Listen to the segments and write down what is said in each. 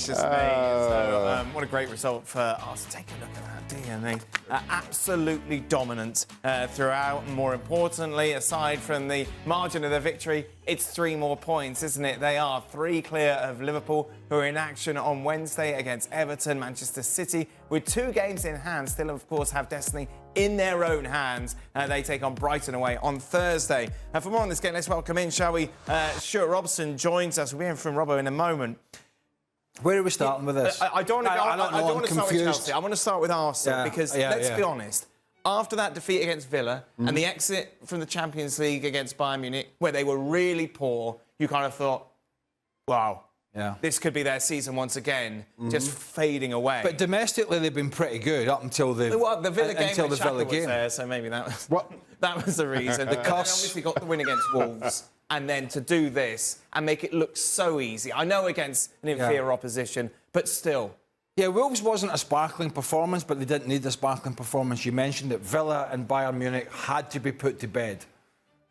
Just me. So, what a great result for us. Take a look at that, DNA. Absolutely dominant throughout. And more importantly, aside from the margin of the victory, it's 3 more points, isn't it? They are 3 clear of Liverpool, who are in action on Wednesday against Everton, Manchester City, with 2 games in hand. Still, of course, have destiny in their own hands. They take on Brighton away on Thursday. And for more on this game, let's welcome in, shall we? Stewart Robson joins us. We'll be hearing from Robbo in a moment. Where are we starting with this? I don't want to start with Chelsea. I want to start with Arsenal because, let's be honest, after that defeat against Villa and the exit from the Champions League against Bayern Munich, where they were really poor, you kind of thought, wow, this could be their season once again, just fading away. But domestically, they've been pretty good up until the Villa game. Until the Villa game. Was there, so maybe that was that was the reason. They obviously got the win against Wolves. And then to do this and make it look so easy. I know against an inferior opposition, but still. Yeah, Wolves wasn't a sparkling performance, but they didn't need a sparkling performance. You mentioned that Villa and Bayern Munich had to be put to bed.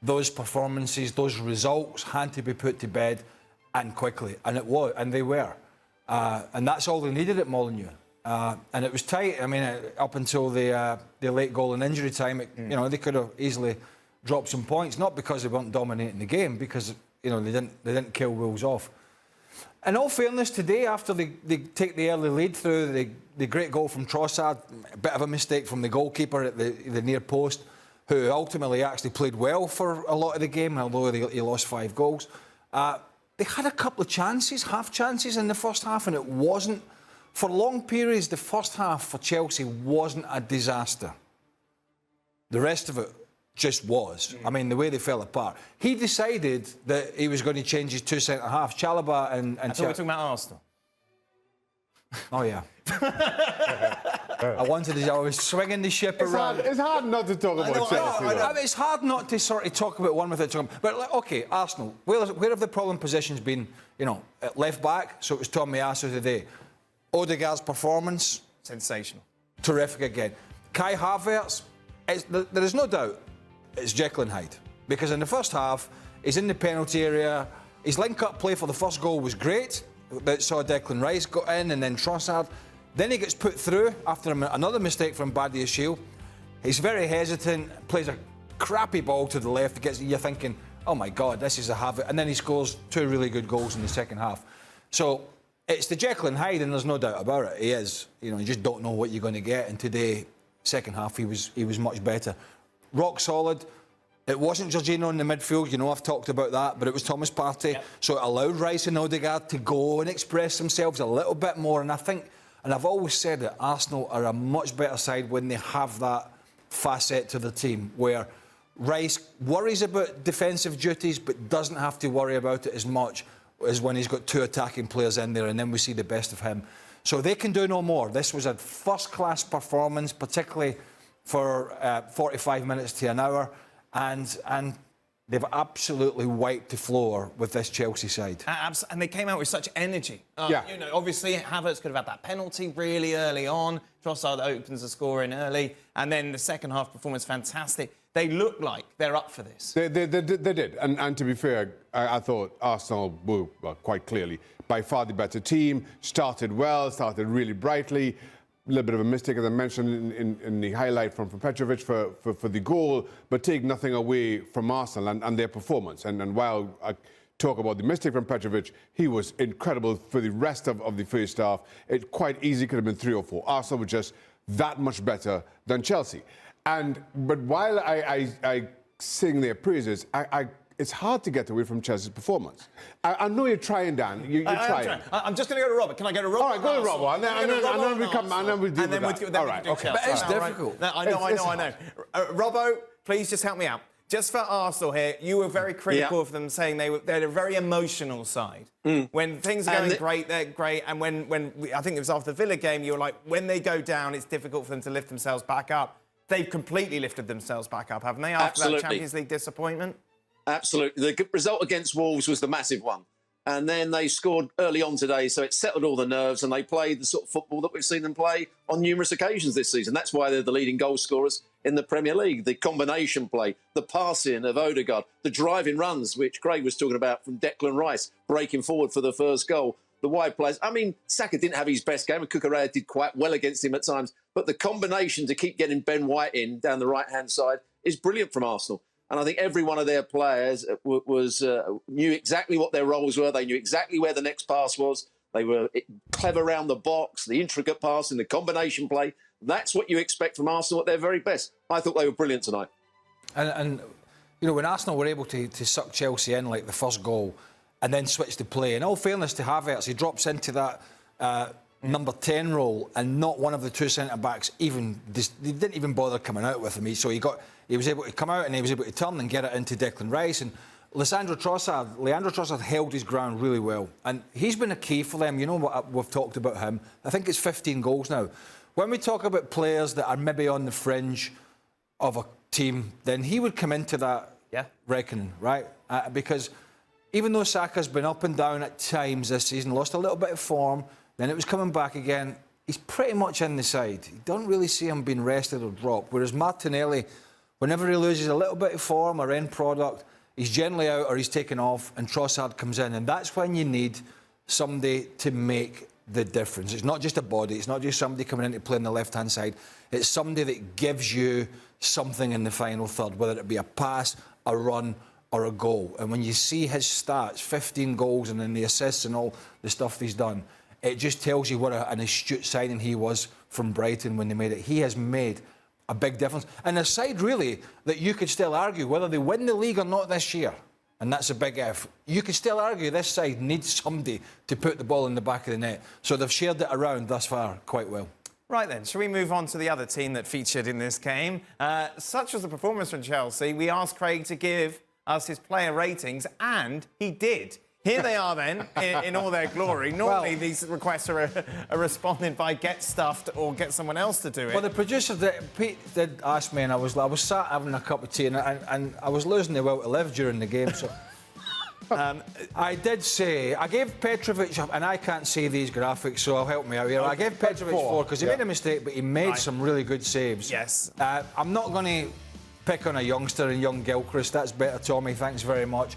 Those performances, those results had to be put to bed, and quickly. And it was, and they were. And that's all they needed at Molineux. And it was tight. I mean, up until the late goal in injury time, they could have easily dropped some points, not because they weren't dominating the game, because they didn't kill Wolves off. In all fairness, today, after they take the early lead through the great goal from Trossard, a bit of a mistake from the goalkeeper at the near post, who ultimately actually played well for a lot of the game, although he lost 5 goals. They had a couple of chances, half chances in the first half, and it wasn't, for long periods, the first half for Chelsea wasn't a disaster. The rest of it just was. I mean, the way they fell apart. He decided that he was going to change his 2 centre-halves, Chalobah and I thought we were talking about Arsenal. Oh, yeah. I was swinging the ship around. It's hard not to talk about Chelsea. It's hard not to sort of talk about one without talking. But, OK, Arsenal, where have the problem positions been? At left-back, so it was Tommy Asu today. Odegaard's performance. Sensational. Terrific again. Kai Havertz, there is no doubt it's Jekyll and Hyde. Because in the first half, he's in the penalty area. His link-up play for the first goal was great. That saw Declan Rice go in and then Trossard. Then he gets put through after another mistake from Badiashile. He's very hesitant, plays a crappy ball to the left. You're thinking, oh my God, this is a Havertz. And then he scores 2 really good goals in the second half. So it's the Jekyll and Hyde, and there's no doubt about it. He is. You just don't know what you're going to get. And today, second half, he was much better. Rock solid. It wasn't Jorginho in the midfield, I've talked about that, but it was Thomas Partey. Yep. So it allowed Rice and Odegaard to go and express themselves a little bit more. And I think, and I've always said that Arsenal are a much better side when they have that facet to the team, where Rice worries about defensive duties but doesn't have to worry about it as much as when he's got 2 attacking players in there, and then we see the best of him. So they can do no more. This was a first-class performance, particularly for 45 minutes to an hour, and they've absolutely wiped the floor with this Chelsea side. And they came out with such energy. Obviously, Havertz could have had that penalty really early on. Trossard opens the scoring early, and then the second half performance, fantastic. They look like they're up for this. They did. And to be fair, I thought Arsenal were quite clearly by far the better team. Started well, started really brightly. A little bit of a mistake, as I mentioned in the highlight from Petrovic for the goal, but take nothing away from Arsenal and their performance. And while I talk about the mistake from Petrovic, he was incredible for the rest of the first half. It quite easily could have been 3 or 4. Arsenal were just that much better than Chelsea. But while I sing their praises, it's hard to get away from Chelsea's performance. I know you're trying, Dan. You're trying. I'm just going to go to Robert. Can I go to Robert? All right, go to Robert. And then we come, and then we deal with that. All right, okay. But it's difficult. I know. Robbo, please just help me out. Just for Arsenal here, you were very critical of them, saying they had a very emotional side. When things are going great, they're great. And when I think it was after the Villa game, you were like, when they go down, it's difficult for them to lift themselves back up. They've completely lifted themselves back up, haven't they, after that Champions League disappointment? Absolutely. The result against Wolves was the massive one. And then they scored early on today, so it settled all the nerves, and they played the sort of football that we've seen them play on numerous occasions this season. That's why they're the leading goal scorers in the Premier League. The combination play, the passing of Odegaard, the driving runs, which Craig was talking about from Declan Rice, breaking forward for the first goal. the wide players. I mean, Shaka didn't have his best game, and Cucurella did quite well against him at times. But the combination to keep getting Ben White in down the right-hand side is brilliant from Arsenal. And I think every one of their players knew exactly what their roles were. They knew exactly where the next pass was. They were clever around the box, the intricate passing, the combination play. That's what you expect from Arsenal at their very best. I thought they were brilliant tonight. And you know, when Arsenal were able to suck Chelsea in like the first goal and then switch the play, in all fairness to Havertz, he drops into that number 10 role, and not one of the two centre-backs they didn't even bother coming out with him. He was able to come out and he was able to turn and get it into Declan Rice. And Leandro Trossard held his ground really well. And he's been a key for them. You know what we've talked about him. I think it's 15 goals now. When we talk about players that are maybe on the fringe of a team, then he would come into that reckoning, right? Because even though Saka's been up and down at times this season, lost a little bit of form, then it was coming back again, he's pretty much in the side. You don't really see him being rested or dropped. Whereas Martinelli, whenever he loses a little bit of form or end product, he's generally out or he's taken off, and Trossard comes in. And that's when you need somebody to make the difference. It's not just a body. It's not just somebody coming in to play on the left-hand side. It's somebody that gives you something in the final third, whether it be a pass, a run, or a goal. And when you see his stats, 15 goals and then the assists and all the stuff he's done, it just tells you what an astute signing he was from Brighton when they made it. He has made a big difference. And a side, really, that you could still argue whether they win the league or not this year, and that's a big if, you could still argue this side needs somebody to put the ball in the back of the net. So they've shared it around thus far quite well. Right then, shall we move on to the other team that featured in this game? Such was the performance from Chelsea, we asked Craig to give us his player ratings, and he did. Here they are then, in all their glory. Normally these requests are responded by get stuffed or get someone else to do it. Well, the producer Pete did ask me, and I was sat having a cup of tea, and I was losing the will to live during the game. So I did say, I gave Petrovic, and I can't see these graphics, so I'll help me out here. I gave Petrovic 4 because he made a mistake, but he made some really good saves. Yes. I'm not going to pick on a youngster in young Gilchrist. That's better, Tommy. Thanks very much.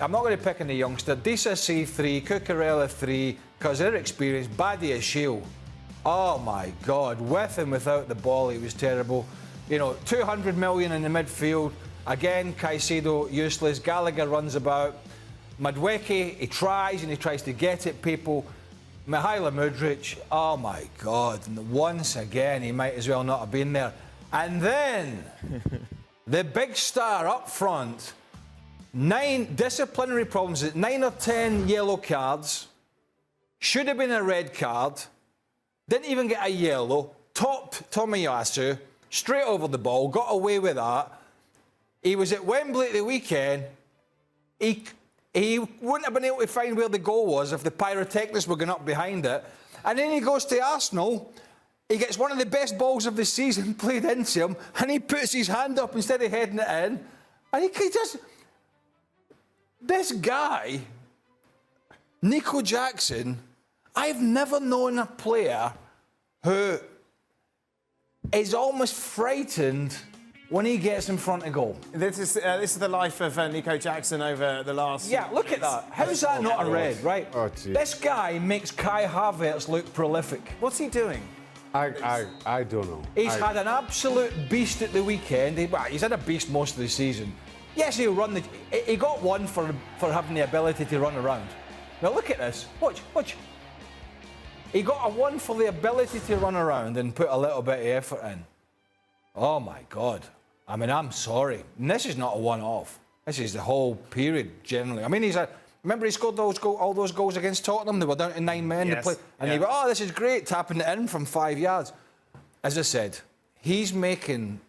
I'm not going to pick on the youngster. Disa 3, Cucurella 3, because they're experienced. Badia Shield. Oh my God, with and without the ball, he was terrible. You know, 200 million in the midfield. Again, Caicedo useless. Gallagher runs about. Madueke, he tries and he tries to get at people. Mihailo Mudryk, oh my God, and once again, he might as well not have been there. And then, the big star up front. 9 disciplinary problems, 9 or 10 yellow cards, should have been a red card, didn't even get a yellow, topped Tomiyasu, straight over the ball, got away with that. He was at Wembley at the weekend. He wouldn't have been able to find where the goal was if the pyrotechnics were going up behind it. And then he goes to Arsenal, he gets one of the best balls of the season played into him, and he puts his hand up instead of heading it in, and he just... This guy, Nico Jackson, I've never known a player who is almost frightened when he gets in front of goal. This is the life of Nico Jackson over the last... Yeah, look at that. How's that not a red, right? Oh, this guy makes Kai Havertz look prolific. What's he doing? I don't know. He's had an absolute beast at the weekend. He's had a beast most of the season. Yes, he'll run he got one for having the ability to run around. Now look at this. Watch. He got a 1 for the ability to run around and put a little bit of effort in. Oh my God. I mean, I'm sorry. And this is not a one-off. This is the whole period generally. I mean, remember he scored all those goals against Tottenham? They were down to 9 men to play. And he went, oh, this is great, tapping it in from 5 yards. As I said, he's making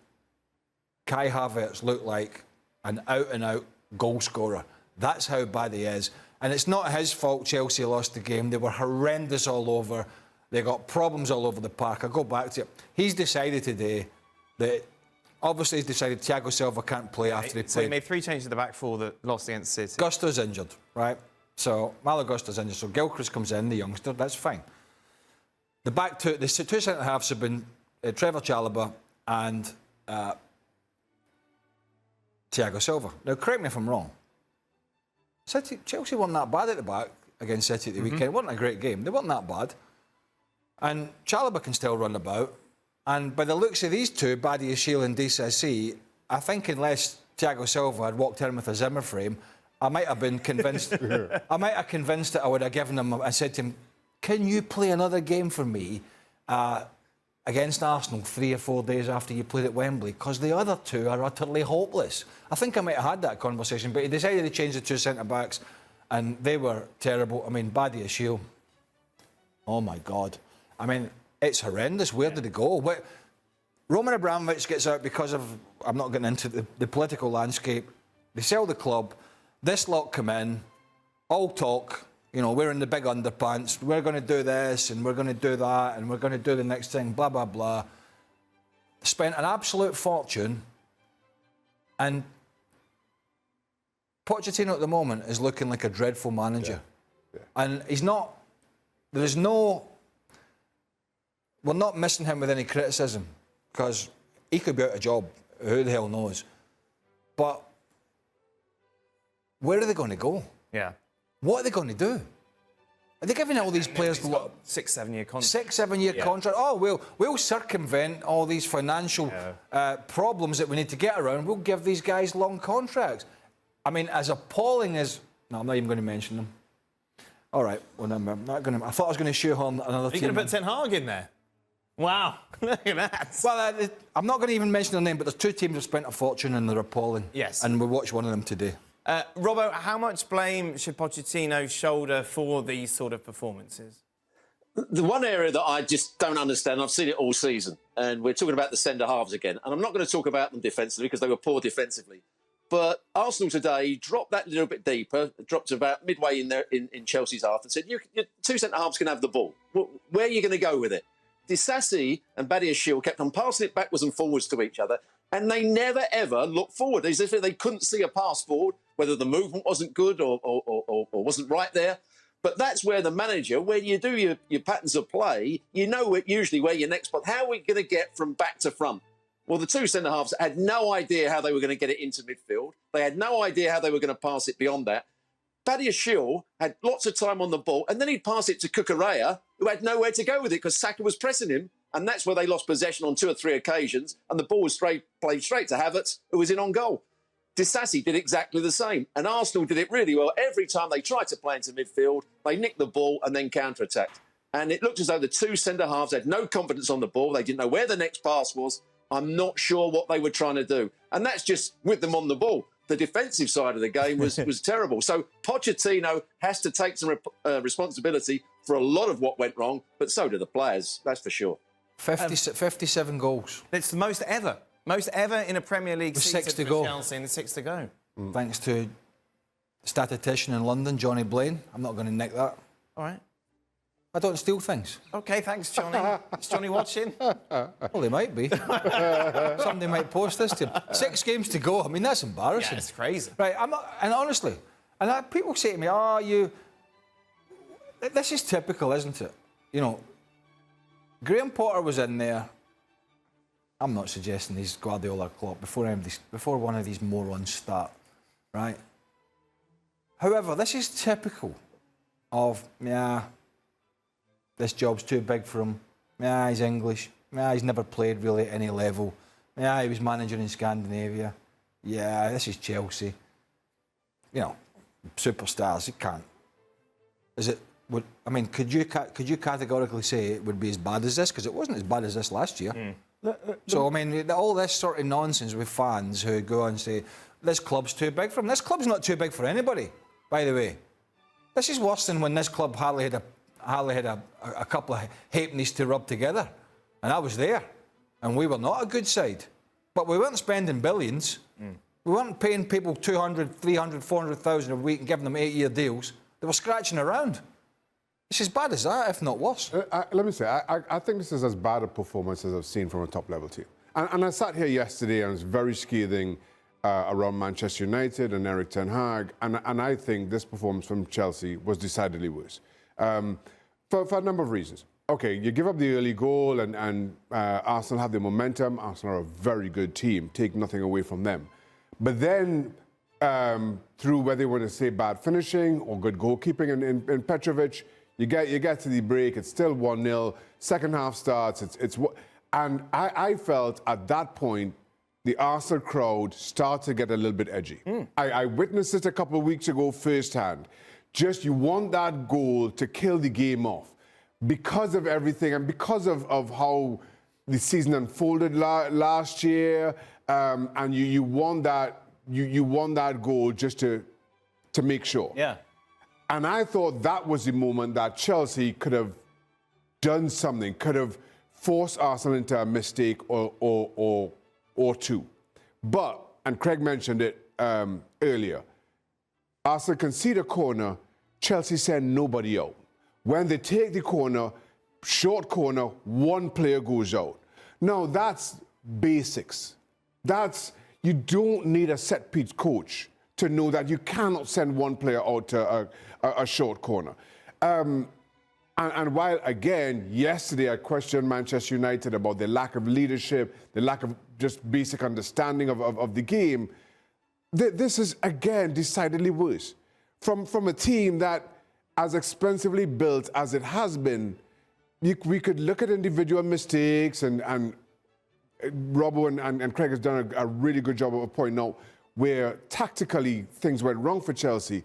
Kai Havertz look like an out-and-out goal scorer. That's how bad he is. And it's not his fault Chelsea lost the game. They were horrendous all over. They got problems all over the park. I go back to it. He's decided today that... Obviously, he's decided Thiago Silva can't play after he played. So he made 3 changes to the back 4 that lost against City. Gusto's injured, right? So Malo Gusto's injured. So Gilchrist comes in, the youngster. That's fine. The two centre-halves have been Trevor Chalobah and... Thiago Silva. Now, correct me if I'm wrong. Chelsea weren't that bad at the back. against City at the weekend. It wasn't a great game. They weren't that bad. And Chalobah can still run about. And by the looks of these two, Badiashile and DCC, I think unless Thiago Silva had walked in with a Zimmer frame, I might have been convinced. I might have convinced that I would have given him. I said to him, "Can you play another game for me against Arsenal 3 or 4 days after you played at Wembley? Because the other two are utterly hopeless." I think I might have had that conversation, but he decided to change the two centre backs, and they were terrible. I mean, Badiashile. Oh my God! I mean, it's horrendous. Where did it go? Roman Abramovich gets out because of, I'm not getting into the political landscape. They sell the club. This lot come in, all talk, we're in the big underpants, we're going to do this and we're going to do that and we're going to do the next thing, blah, blah, blah. Spent an absolute fortune, and Pochettino at the moment is looking like a dreadful manager. Yeah. And he's not, we're not missing him with any criticism, because he could be out of job, who the hell knows. But where are they going to go? Yeah. What are they going to do? Are they giving all these players 6-7 year contract? 6-7 year contract? Oh, we'll circumvent all these financial problems that we need to get around. We'll give these guys long contracts. I mean, as appalling as... No, I'm not even going to mention them. All right, well, I'm not going to... I thought I was going to shoehorn another team. Are you going to put Ten Hag in there? Wow, look at that. Well, I'm not going to even mention their name, but there's two teams that spent a fortune and they're appalling. Yes. And we watched one of them today. Robbo, how much blame should Pochettino shoulder for these sort of performances? The one area that I just don't understand, I've seen it all season, and we're talking about the centre-halves again, and I'm not going to talk about them defensively because they were poor defensively, but Arsenal today dropped that little bit deeper, dropped to about midway in there in Chelsea's half, and said, your two centre-halves can have the ball. Where are you going to go with it? Disasi and Badiashile kept on passing it backwards and forwards to each other, and they never, ever looked forward, as if they couldn't see a pass forward, whether the movement wasn't good or wasn't right there. But that's where the manager, when you do your patterns of play, you know usually where your next... How are we going to get from back to front? Well, the two centre-halves had no idea how they were going to get it into midfield. They had no idea how they were going to pass it beyond that. Badiashile had lots of time on the ball, and then he'd pass it to Cucurella, who had nowhere to go with it because Shaka was pressing him, and that's where they lost possession on 2 or 3 occasions, and the ball was played straight to Havertz, who was in on goal. Disasi did exactly the same, and Arsenal did it really well. Every time they tried to play into midfield, they nicked the ball and then counter-attacked. And it looked as though the two centre-halves had no confidence on the ball. They didn't know where the next pass was. I'm not sure what they were trying to do. And that's just with them on the ball. The defensive side of the game was terrible. So Pochettino has to take some responsibility for a lot of what went wrong, but so do the players, that's for sure. 57 goals. It's the most ever. Most ever in a Premier League season 6 to for go. Chelsea, and 6 to go. Thanks to a statistician in London, Johnny Blaine. I'm not going to nick that. All right. I don't steal things. OK, thanks, Johnny. Is Johnny watching? Well, he might be. Somebody might post this to him. 6 games to go. I mean, that's embarrassing. Yeah, it's crazy. Right, I'm not, and honestly, people say to me, this is typical, isn't it? Graham Potter was in there. I'm not suggesting he's Guardiola Klopp before one of these morons start, right? However, this is typical of, this job's too big for him. He's English. He's never played really at any level. He was manager in Scandinavia. This is Chelsea. Superstars. He can't. Could you categorically say it would be as bad as this? Because it wasn't as bad as this last year. So, all this sort of nonsense with fans who go and say, this club's too big for him. This club's not too big for anybody, by the way. This is worse than when this club hardly had a couple of halfpennies to rub together. And I was there. And we were not a good side. But we weren't spending billions. We weren't paying people 200, 300, 400,000 a week and giving them 8-year deals. They were scratching around. It's as bad as that, if not worse. Let me say, I think this is as bad a performance as I've seen from a top-level team. And I sat here yesterday and was very scathing around Manchester United and Eric Ten Hag, and I think this performance from Chelsea was decidedly worse. For a number of reasons. Okay, you give up the early goal and Arsenal have the momentum. Arsenal are a very good team. Take nothing away from them. But then through whether you want to say bad finishing or good goalkeeping in Petrovic. You get to the break, it's still 1-0. Second half starts, and I felt at that point the Arsenal crowd started to get a little bit edgy. I witnessed it a couple of weeks ago firsthand. Just you want that goal to kill the game off because of everything and because of how the season unfolded last year, and you want that goal just to make sure. Yeah. And I thought that was the moment that Chelsea could have done something, could have forced Arsenal into a mistake or two. But, and Craig mentioned it earlier, Arsenal concede a corner, Chelsea send nobody out. When they take the corner, short corner, one player goes out. Now, that's basics. You don't need a set-piece coach to know that you cannot send one player out to a short corner. And while, again, yesterday I questioned Manchester United about the lack of leadership, the lack of just basic understanding of the game, this is, again, decidedly worse. From a team that, as expensively built as it has been, we could look at individual mistakes, and Robbo and Craig has done a really good job of pointing out where tactically things went wrong for Chelsea.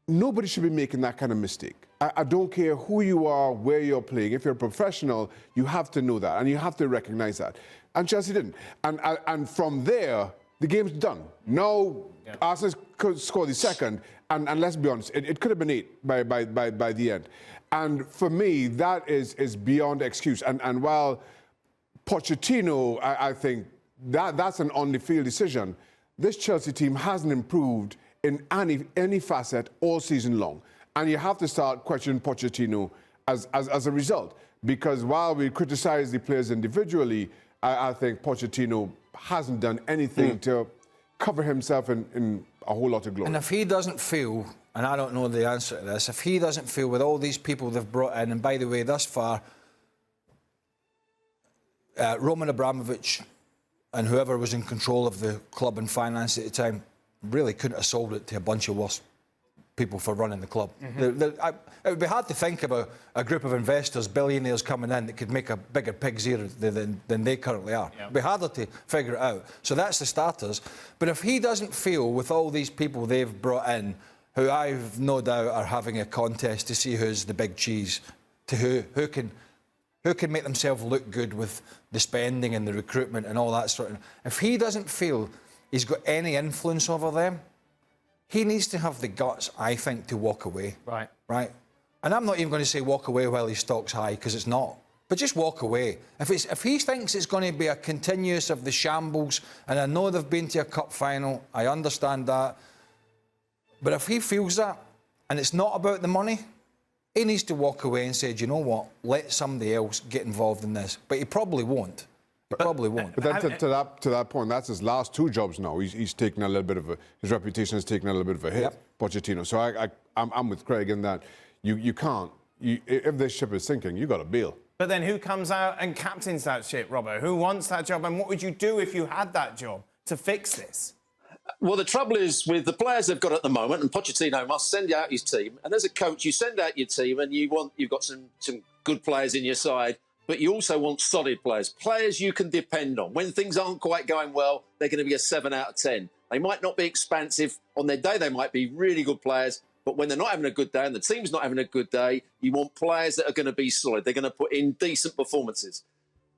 Nobody should be making that kind of mistake. I don't care who you are, where you're playing. If you're a professional, you have to know that, and you have to recognize that. And Chelsea didn't. And from there, the game's done. Now, Arsenal could score the second, and let's be honest, it could have been 8 by the end. And for me, that is beyond excuse. And while Pochettino, I think that's an on-the-field decision, this Chelsea team hasn't improved in any facet all season long. And you have to start questioning Pochettino as a result. Because while we criticize the players individually, I think Pochettino hasn't done anything to cover himself in a whole lot of glory. And if he doesn't feel, and I don't know the answer to this, if he doesn't feel with all these people they've brought in, and by the way, thus far, Roman Abramovich and whoever was in control of the club and finance at the time really couldn't have sold it to a bunch of worse people for running the club. It would be hard to think about a group of investors, billionaires coming in that could make a bigger pig's ear than they currently are. It would be harder to figure it out. So that's the starters. But if he doesn't feel with all these people they've brought in, who I've no doubt are having a contest to see who's the big cheese, to who can make themselves look good with the spending and the recruitment and all that sort of... If he doesn't feel he's got any influence over them, he needs to have the guts, I think, to walk away. Right? And I'm not even going to say walk away while his stock's high, because it's not. But just walk away. If he thinks it's going to be a continuous of the shambles, and I know they've been to a cup final, I understand that. But if he feels that, and it's not about the money, he needs to walk away and say, do you know what, let somebody else get involved in this. But he probably won't. But then to that point, that's his last 2 jobs now. He's taken a little bit of his reputation has taken a little bit of a hit, Pochettino. So I'm with Craig in that you can't. If this ship is sinking, you got to bail. But then who comes out and captains that ship, Robbo? Who wants that job? And what would you do if you had that job to fix this? Well, the trouble is with the players they've got at the moment, and Pochettino must send out his team. And as a coach, you send out your team, and you've got some good players in your side. But you also want solid players you can depend on. When things aren't quite going well, they're going to be a 7 out of 10. They might not be expansive. On their day, they might be really good players. But when they're not having a good day and the team's not having a good day, you want players that are going to be solid. They're going to put in decent performances.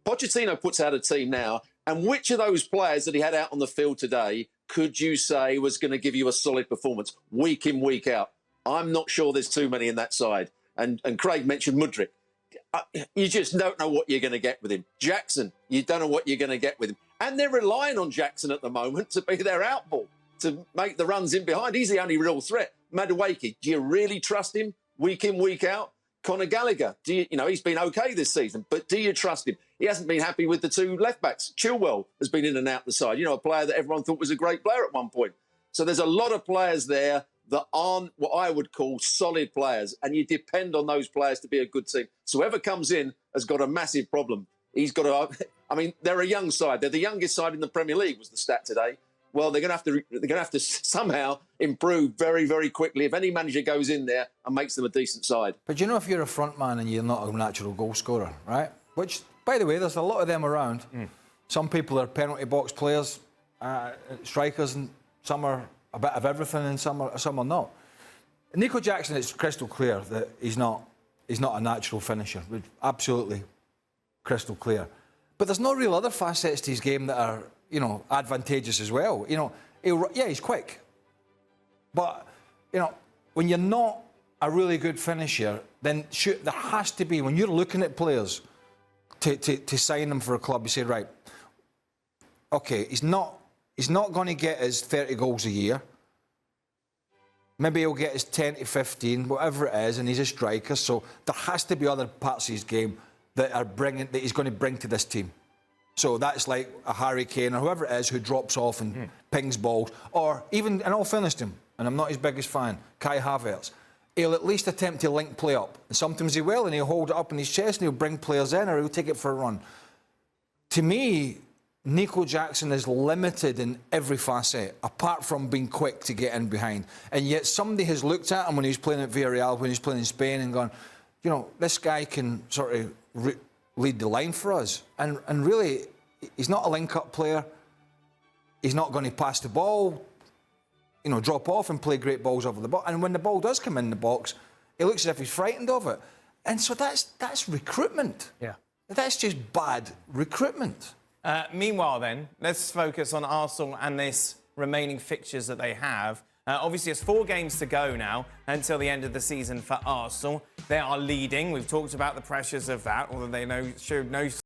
Pochettino puts out a team now, and which of those players that he had out on the field today could you say was going to give you a solid performance week in, week out? I'm not sure there's too many in that side. And Craig mentioned Mudryk. You just don't know what you're going to get with him. Jackson, you don't know what you're going to get with him. And they're relying on Jackson at the moment to be their outball, to make the runs in behind. He's the only real threat. Madueke, do you really trust him week in, week out? Conor Gallagher, he's been okay this season, but do you trust him? He hasn't been happy with the 2 left-backs. Chilwell has been in and out the side. A player that everyone thought was a great player at one point. So there's a lot of players there that aren't what I would call solid players, and you depend on those players to be a good team. So whoever comes in has got a massive problem. He's got to... they're a young side. They're the youngest side in the Premier League, was the stat today. well, they're going to have to somehow improve very, very quickly if any manager goes in there and makes them a decent side. But you know, if you're a front man and you're not a natural goal scorer, right? Which, by the way, there's a lot of them around. Some people are penalty box players, strikers, and some are a bit of everything, and some are not. Nico Jackson, it's crystal clear that he's not a natural finisher. Absolutely crystal clear. But there's no real other facets to his game that are, you know, advantageous as well. You know, he's quick. But, you know, when you're not a really good finisher, then there has to be, when you're looking at players to sign them for a club, you say, right, okay, he's not going to get his 30 goals a year. Maybe he'll get his 10 to 15, whatever it is, and he's a striker. So there has to be other parts of his game that he's going to bring to this team. So that's like a Harry Kane or whoever it is who drops off and pings balls. Or even, in all fairness to him, and I'm not his biggest fan, Kai Havertz, he'll at least attempt to link play up. And sometimes he will, and he'll hold it up in his chest and he'll bring players in or he'll take it for a run. To me, Nico Jackson is limited in every facet, apart from being quick to get in behind. And yet somebody has looked at him when he was playing at Villarreal, when he was playing in Spain, and gone, you know, this guy can sort of lead the line for us. And really, he's not a link-up player. He's not going to pass the ball, you know, drop off and play great balls over the box. And when the ball does come in the box, it looks as if he's frightened of it. And so that's recruitment. Yeah. That's just bad recruitment. Meanwhile, then, let's focus on Arsenal and this remaining fixtures that they have. Obviously, it's 4 games to go now until the end of the season for Arsenal. They are leading. We've talked about the pressures of that, although they showed no